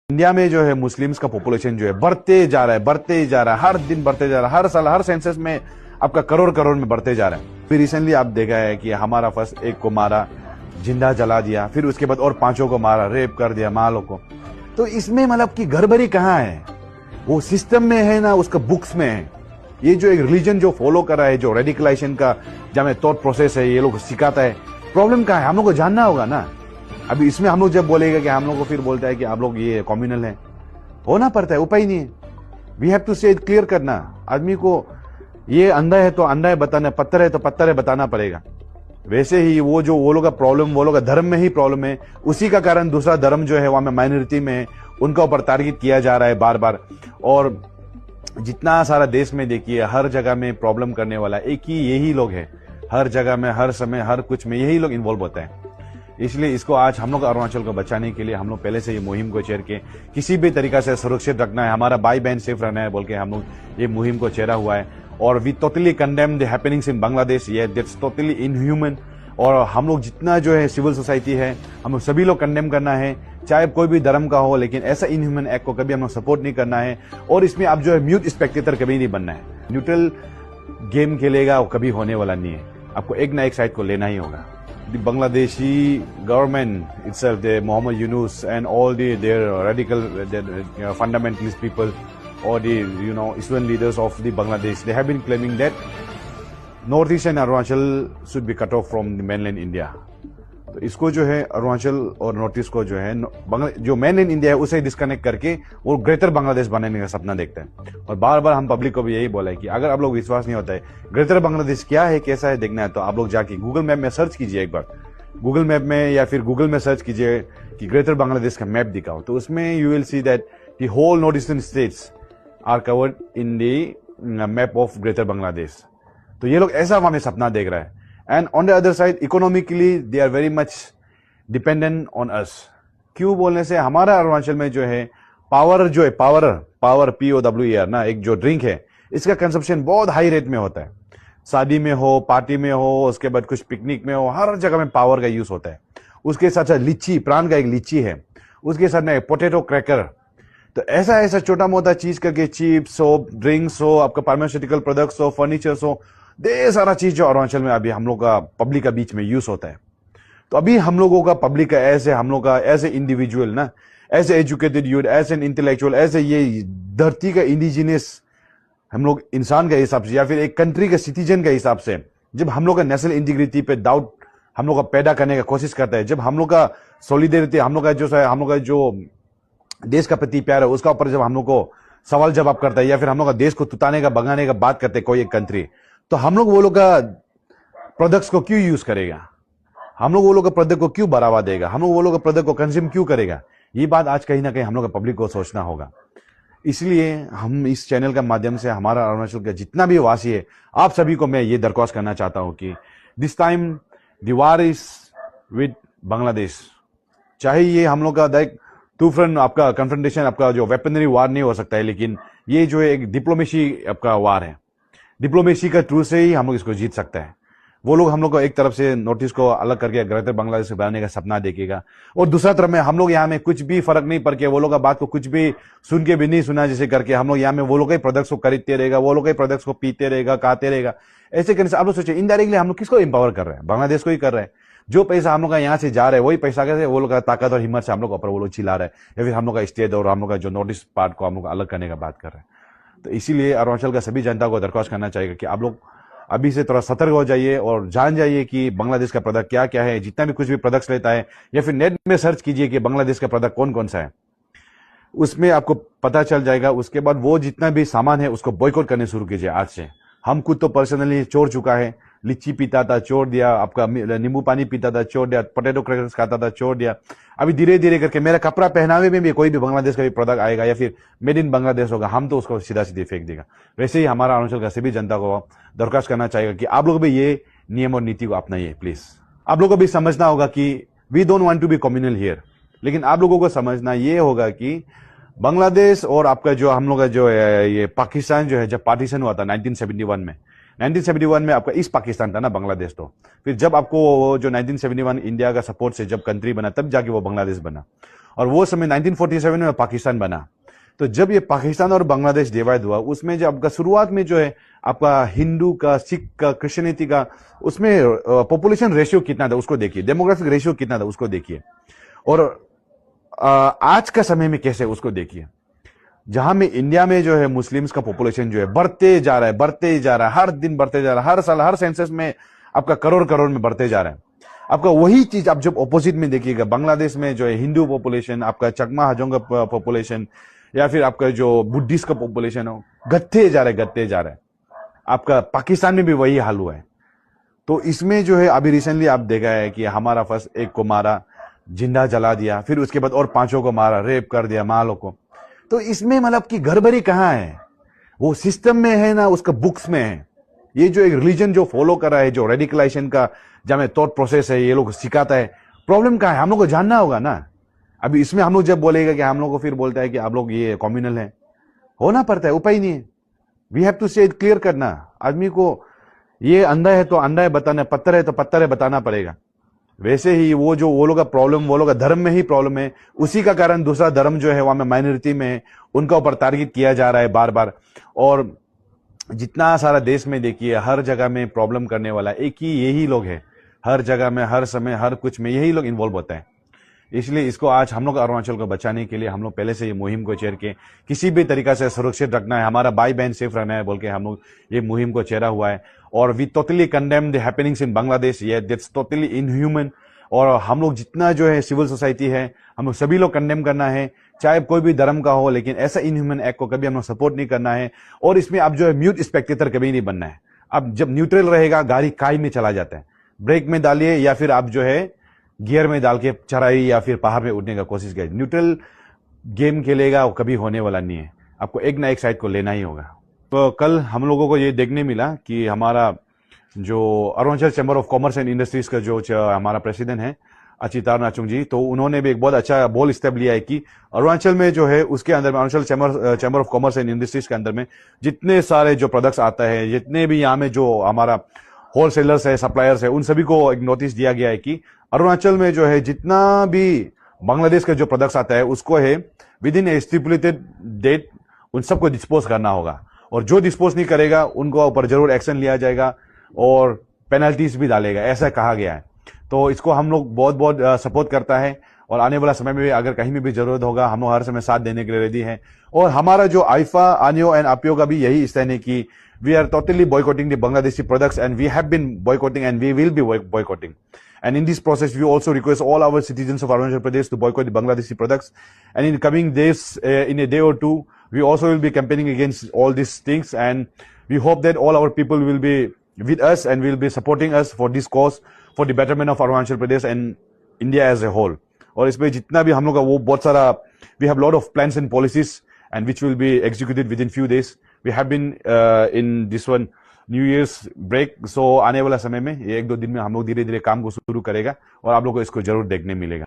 India में जो है मुस्लिम्स का पॉपुलेशन जो है बढ़ते जा रहा है, बढ़ते जा रहा है, हर दिन बढ़ते जा रहा है, हर साल हर सेंसस में आपका करोड़ करोड़ में बढ़ते जा रहा है। फिर रिसेंटली आप देखा है कि हमारा फर्स्ट एक को मारा, जिंदा जला दिया, फिर उसके बाद और 5 को मारा, रेप कर दिया मालों को। तो इसमें मतलब की घरभरी कहाँ है? वो सिस्टम में है ना, उसका बुक्स में है। ये जो एक रिलीजन जो फॉलो कर रहा है, जो रेडिकलाइजेशन का जब थॉट प्रोसेस है, ये लोग सिखाता है। प्रॉब्लम कहाँ है? हम लोग को जानना होगा ना। अभी इसमें हम लोग जब बोलेगा कि हम लोग को फिर बोलता है कि आप लोग ये कम्युनल है, होना पड़ता है, उपाय नहीं है। वी हैव टू से इट क्लियर करना। आदमी को ये अंधा है तो अंधा है बताना, पत्थर है तो पत्थर है बताना पड़ेगा। वैसे ही वो लोग का प्रॉब्लम, वो लोग का धर्म में ही प्रॉब्लम है, उसी का कारण दूसरा धर्म जो है वहां में माइनॉरिटी में है, उनका ऊपर टारगेट किया जा रहा है बार बार। और जितना सारा देश में देखिए, हर जगह में प्रॉब्लम करने वाला एक ही यही लोग है। हर जगह में, हर समय, हर कुछ में यही लोग इन्वॉल्व होते हैं। इसलिए इसको आज हम लोग अरुणाचल को बचाने के लिए हम लोग पहले से ये मुहिम को चेयर के किसी भी तरीका से सुरक्षित रखना है, हमारा भाई बहन सेफ रहना है बोल के हम लोग ये मुहिम को चेहरा हुआ है। और we totally condemn the happenings in Bangladesh. ये दैट्स टोटली इनह्यूमन। और हम लोग जितना जो है सिविल सोसाइटी है, हम लोग सभी लोग कंडेम करना है, चाहे कोई भी धर्म का हो, लेकिन ऐसा इनह्यूमन एक्ट को कभी हम लोग सपोर्ट नहीं करना है। और इसमें आप जो है म्यूट स्पेक्टेटर कभी नहीं बनना है। न्यूट्रल गेम खेलेगा वो कभी होने वाला नहीं है। आपको एक ना एक साइड को लेना ही होगा। The Bangladeshi government itself, the Mohammed Yunus and all their radical fundamentalist people, or the Islamic leaders of the Bangladesh, they have been claiming that northeast and Arunachal should be cut off from the mainland India. तो इसको जो है अरुणाचल और north east को जो है जो mainland India है उसे डिस्कनेक्ट करके वो ग्रेटर बांग्लादेश बनाने का सपना देखते हैं। और बार बार हम पब्लिक को भी यही बोला है कि अगर आप लोग विश्वास नहीं होता है ग्रेटर बांग्लादेश क्या है, कैसा है देखना है, तो आप लोग जाके गूगल मैप में सर्च कीजिए। एक बार गूगल मैप में या फिर गूगल में सर्च कीजिए कि ग्रेटर बांग्लादेश का मैप दिखाओ, तो उसमें you will see that the whole north eastern states are covered in the map of greater Bangladesh. तो ये लोग ऐसा वहां में सपना देख रहा है। And on the other side, economically, they are very much dependent on us. क्यों बोलने से हमारा अरुणाचल में जो है पावर POWER ना, एक जो ड्रिंक है, इसका कंजप्शन बहुत हाई रेट में होता है। शादी में हो, पार्टी में हो, उसके बाद कुछ पिकनिक में हो, हर जगह में पावर का यूज होता है। उसके साथ साथ लीची, प्राण का एक लीची है, उसके साथ में पोटैटो क्रैकर। तो ऐसा छोटा मोटा चीज करके चिप्स हो, ड्रिंक्स हो, आपका फार्मास्यूटिकल प्रोडक्ट्स हो, फर्नीचर्स हो, ढेर सारा चीज जो अरुणाचल में अभी हम लोग का पब्लिक का बीच में यूज होता है। तो अभी हम लोगों का पब्लिक का हम लोग का एज ए इंडिविजुअल ना, as a educated youth, as an intellectual, as a ये धरती का इंडिजिनियस हम लोग इंसान के हिसाब से या फिर एक कंट्री के सिटीजन के हिसाब से, जब हम लोग का नेशनल इंटीग्रिटी पे डाउट हम लोग का पैदा करने का कोशिश करता है, जब हम लोग का सॉलिडेरिटी, हम लोग का जो देश का प्रति प्यार है उसका ऊपर जब हम लोग को सवाल जवाब करता है, या फिर हम लोग का देश को तुताने का भगाने का बात करते कोई एक कंट्री, तो हम लोग वो लोग का प्रोडक्ट्स को क्यों यूज करेगा? हम लोग वो लोग का प्रोडक्ट को क्यों बढ़ावा देगा? हम लोग वो लोग का प्रोडक्ट को कंज्यूम क्यों करेगा? ये बात आज कहीं ना कहीं हम लोग का पब्लिक को सोचना होगा। इसलिए हम इस चैनल के माध्यम से हमारा अरुणाचल का जितना भी वासी है, आप सभी को मैं ये दरख्वास्त करना चाहता हूं कि this time the war is with Bangladesh. चाहे ये हम लोग का तूफान आपका कन्फ्रंटेशन, आपका जो वेपनरी वार नहीं हो सकता है, लेकिन ये जो है एक डिप्लोमेसी आपका वार है। डिप्लोमेसी का थ्रू से ही हम लोग इसको जीत सकते हैं। वो लोग हम लोग को एक तरफ से नॉर्थ ईस्ट को अलग करके ग्रेटर बांग्लादेश से बनाने का सपना देखेगा, और दूसरा तरफ में हम लोग यहाँ में कुछ भी फर्क नहीं पड़ के वो लोग का बात को कुछ भी सुन के भी नहीं सुना जैसे करके हम लोग यहाँ में वो लोग के प्रोडक्ट्स को खरीदते रहेगा, वो लोग के प्रोडक्ट्स को पीते रहेगा, खाते रहेगा। ऐसे करने से आप लोग सोचिए, इनडायरेक्टली हम लोग किसको एम्पावर कर रहे हैं? बांग्लादेश को ही कर रहे हैं। जो पैसा हम लोग का यहाँ से जा रहा है वही पैसा कैसे वो लोग का ताकत और हिम्मत से हम लोग ऊपर वो लोग चिल्ला रहे हैं, या फिर हम लोग का स्टेट और हम लोग का जो नॉर्थ ईस्ट पार्ट को हम लोग अलग करने का बात कर रहे हैं। तो इसीलिए अरुणाचल का सभी जनता को दरख्वास्त करना चाहिए कि आप लोग अभी से थोड़ा सतर्क हो जाइए और जान जाइए कि बांग्लादेश का प्रोडक्ट क्या क्या है। जितना भी कुछ भी प्रोडक्ट्स लेता है, या फिर नेट में सर्च कीजिए कि बांग्लादेश का प्रोडक्ट कौन कौन सा है, उसमें आपको पता चल जाएगा। उसके बाद वो जितना भी सामान है उसको बॉयकॉट करने शुरू कीजिए आज से। हम खुद तो पर्सनली छोड़ चुका है, लीची पीता था छोड़ दिया, आपका नींबू पानी पीता था छोड़ दिया, पोटैटो क्रैकर्स खाता था छोड़ दिया। अभी धीरे धीरे करके मेरा कपड़ा पहनावे में भी कोई भी बांग्लादेश का भी प्रोडक्ट आएगा या फिर मेड इन बांग्लादेश होगा, हम तो उसको सीधा सीधे फेंक देगा। वैसे ही हमारा अरुणाचल का सभी जनता को दरख्वास्त करना चाहिए कि आप लोग भी ये नियम और नीति को अपनाइए प्लीज। आप लोगों को भी समझना होगा कि we don't want to be communal here, लेकिन आप लोगों को समझना ये होगा कि बांग्लादेश और आपका जो हम लोग का जो है ये पाकिस्तान जो है, जब पार्टीशन हुआ था 1971 में आपका ईस्ट पाकिस्तान था ना बांग्लादेश। तो फिर जब आपको जो 1971 इंडिया का सपोर्ट से जब कंट्री बना तब जाके वो बांग्लादेश बना। और वो समय 1947 में पाकिस्तान बना। तो जब ये पाकिस्तान और बांग्लादेश डिवाइड हुआ, उसमें जब आपका शुरुआत में जो है आपका हिंदू का, सिख का, क्रिश्चियनिटी का, उसमें पॉपुलेशन रेशियो कितना था उसको देखिए, डेमोग्राफिक रेशियो कितना था उसको देखिए, और आज का समय में कैसे उसको देखिए। जहां में इंडिया में जो है मुस्लिम्स का पॉपुलेशन जो है बढ़ते जा रहा है, बढ़ते जा रहा है, हर दिन बढ़ते जा रहा है, हर साल हर सेंसस में आपका करोड़ करोड़ में बढ़ते जा रहा है। आपका वही चीज आप जब ऑपोजिट में देखिएगा, बांग्लादेश में जो है हिंदू पॉपुलेशन, आपका चकमा हाजोंग का पॉपुलेशन, या फिर आपका जो बुद्धिस्ट का पॉपुलेशन हो, घटते जा रहा है, घटते जा रहा है। आपका पाकिस्तान में भी वही हाल हुआ है। तो इसमें जो है अभी रिसेंटली आप देखा है कि हमारा फर्स्ट एक को मारा, जिंदा जला दिया, फिर उसके बाद और 5 को मारा, रेप कर दिया मालों को। तो इसमें मतलब कि गड़बड़ी कहां है? वो सिस्टम में है ना, उसका बुक्स में है। ये जो एक रिलीजन जो फॉलो कर रहा है, जो रेडिकलाइजेशन का जब थॉट प्रोसेस है, ये लोग सिखाता है, प्रॉब्लम कहां है? हम लोग को जानना होगा ना। अभी इसमें हम लोग जब बोलेगा कि हम लोग को फिर बोलता है कि आप लोग ये कम्युनल है, होना पड़ता है, उपाय नहीं है। वी हैव टू से इट क्लियर करना। आदमी को ये अंधा है तो अंधा है बताना, पत्थर है तो पत्थर है बताना पड़ेगा। वैसे ही वो लोग का प्रॉब्लम, वो लोग का धर्म में ही प्रॉब्लम है, उसी का कारण दूसरा धर्म जो है वहां में माइनॉरिटी में है, उनका ऊपर टारगेट किया जा रहा है बार बार। और जितना सारा देश में देखिए, हर जगह में प्रॉब्लम करने वाला एक ही यही लोग है, हर जगह में, हर समय, हर कुछ में यही लोग इन्वॉल्व होता है। इसलिए इसको आज हम लोग अरुणाचल को बचाने के लिए हम लोग पहले से ये मुहिम को चेयर के किसी भी तरीका से सुरक्षित रखना है, हमारा भाई बहन सेफ रहना है बोल के हम लोग ये मुहिम को चेहरा हुआ है। और we totally condemn the happenings in Bangladesh, ये दैट्स टोटली इनह्यूमन। और हम लोग जितना जो है सिविल सोसाइटी है, हम लोग सभी लोग कंडेम करना है, चाहे कोई भी धर्म का हो, लेकिन ऐसा इनह्यूमन एक्ट को कभी हम लोग सपोर्ट नहीं करना है। और इसमें अब जो है म्यूट स्पेक्टेटर कभी नहीं बनना है। अब जब न्यूट्रल रहेगा, गाड़ी काई में चला जाता है, ब्रेक में डालिए या फिर आप जो है गियर में डाल के चढ़ाई या फिर पहाड़ में उठने का कोशिश करें। न्यूट्रल गेम खेलेगा, वो कभी होने वाला नहीं है। आपको एक ना एक साइड को लेना ही होगा। तो कल हम लोगों को ये देखने मिला कि हमारा जो Arunachal chamber of commerce and industries का जो हमारा प्रेसिडेंट है अचितार नाचुंग जी, तो उन्होंने भी एक बहुत अच्छा बोल्ड स्टेप लिया है कि अरुणाचल में जो है उसके अंदर में, Arunachal chamber of commerce and industries के अंदर में जितने सारे जो प्रोडक्ट्स आता है, जितने भी यहाँ में जो हमारा होलसेलर्स है, सप्लायर्स है, उन सभी को एक नोटिस दिया गया है कि अरुणाचल में जो है जितना भी बांग्लादेश का जो प्रोडक्ट्स आता है उसको है within a stipulated date उन सबको डिस्पोज करना होगा। और जो डिस्पोज नहीं करेगा उनको ऊपर जरूर एक्शन लिया जाएगा और पेनल्टीज भी डालेगा, ऐसा कहा गया है। तो इसको हम लोग बहुत बहुत सपोर्ट करता है। और आने वाला समय में भी अगर कहीं में भी जरूरत होगा, हम लोग हर समय साथ देने के लिए रेडी हैं। और हमारा जो आईफा, आनियो एंड आपियो का भी यही स्टैंड है कि we are totally boycotting the Bangladeshi products, and we have been boycotting and we will be boycotting. And in this process, we also request all our citizens of Arunachal Pradesh to boycott the Bangladeshi products. And in coming days, in a day or two, we also will be campaigning against all these things. And we hope that all our people will be with us and will be supporting us for this cause, for the betterment of Arunachal Pradesh and India as a whole. और इसमें जितना भी हम लोग का वो बहुत सारा, we have lot of plans and policies and which will be executed within few days. We have been in this one new years break, so आने वाला समय में ये 1-2 दिन में हम लोग धीरे धीरे काम को शुरू करेगा और आप लोग को इसको जरूर देखने मिलेगा।